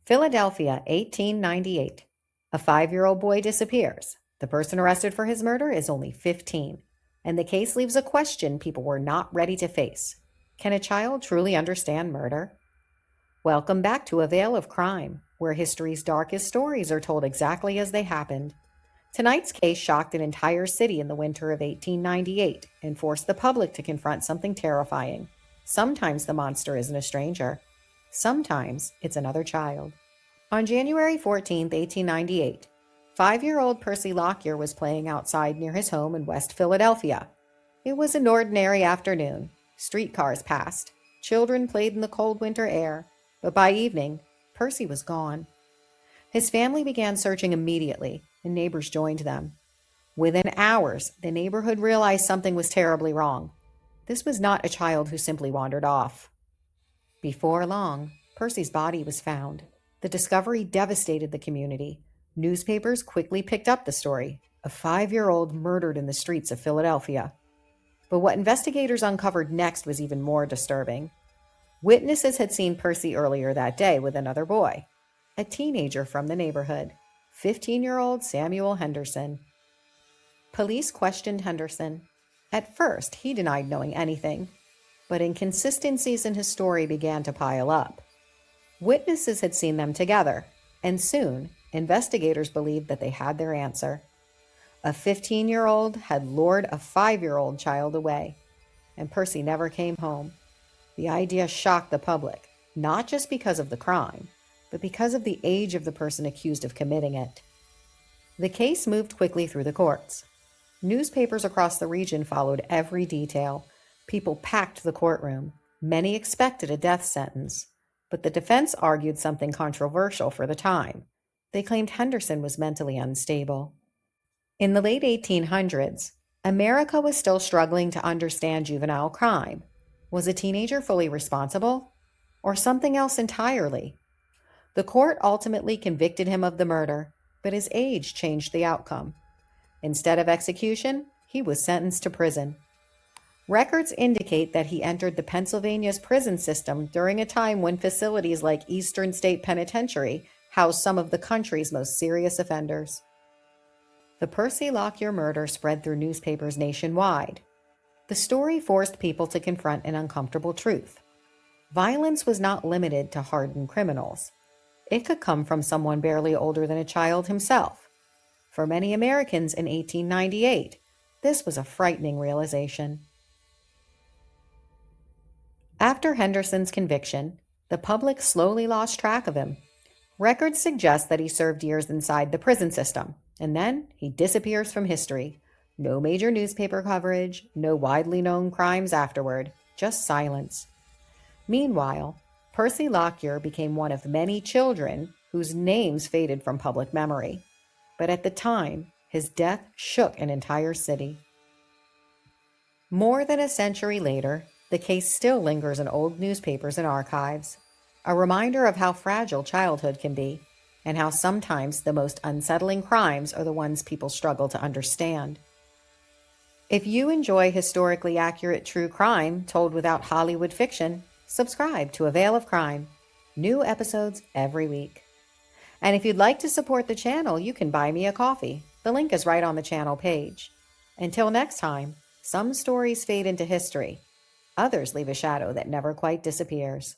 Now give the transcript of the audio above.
Philadelphia, 1898. A 5-year-old boy disappears. The person arrested for his murder is only 15, and the case leaves a question people were not ready to face. Can a child truly understand murder? Welcome back to A Veil of Crime, where history's darkest stories are told exactly as they happened. Tonight's case shocked an entire city in the winter of 1898 and forced the public to confront something terrifying. Sometimes the monster isn't a stranger. Sometimes it's another child. On January 14, 1898, 5-year-old Percy Lockyer was playing outside near his home in West Philadelphia. It was an ordinary afternoon. Streetcars passed. Children played in the cold winter air. But by evening, Percy was gone. His family began searching immediately, and neighbors joined them. Within hours, the neighborhood realized something was terribly wrong. This was not a child who simply wandered off. Before long, Percy's body was found. The discovery devastated the community. Newspapers quickly picked up the story: a 5-year-old murdered in the streets of Philadelphia. But what investigators uncovered next was even more disturbing. Witnesses had seen Percy earlier that day with another boy, a teenager from the neighborhood, 15-year-old Samuel Henderson. Police questioned Henderson. At first, he denied knowing anything, but inconsistencies in his story began to pile up. Witnesses had seen them together, and soon, investigators believed that they had their answer. A 15-year-old had lured a 5-year-old child away, and Percy never came home. The idea shocked the public, not just because of the crime, but because of the age of the person accused of committing it. The case moved quickly through the courts. Newspapers across the region followed every detail. People packed the courtroom. Many expected a death sentence, but the defense argued something controversial for the time. They claimed Henderson was mentally unstable. In the late 1800s, America was still struggling to understand juvenile crime. Was a teenager fully responsible? Or something else entirely? The court ultimately convicted him of the murder, but his age changed the outcome. Instead of execution, he was sentenced to prison. Records indicate that he entered the Pennsylvania's prison system during a time when facilities like Eastern State Penitentiary housed some of the country's most serious offenders. The Percy Lockyer murder spread through newspapers nationwide. The story forced people to confront an uncomfortable truth. Violence was not limited to hardened criminals. It could come from someone barely older than a child himself. For many Americans in 1898, this was a frightening realization. After Henderson's conviction, the public slowly lost track of him. Records suggest that he served years inside the prison system, and then he disappears from history. No major newspaper coverage, no widely known crimes afterward, just silence. Meanwhile, Percy Lockyer became one of many children whose names faded from public memory. But at the time, his death shook an entire city. More than a century later, the case still lingers in old newspapers and archives, a reminder of how fragile childhood can be, and how sometimes the most unsettling crimes are the ones people struggle to understand. If you enjoy historically accurate true crime told without Hollywood fiction, subscribe to A Veil of Crime. New episodes every week. And if you'd like to support the channel, you can buy me a coffee. The link is right on the channel page. Until next time, some stories fade into history. Others leave a shadow that never quite disappears.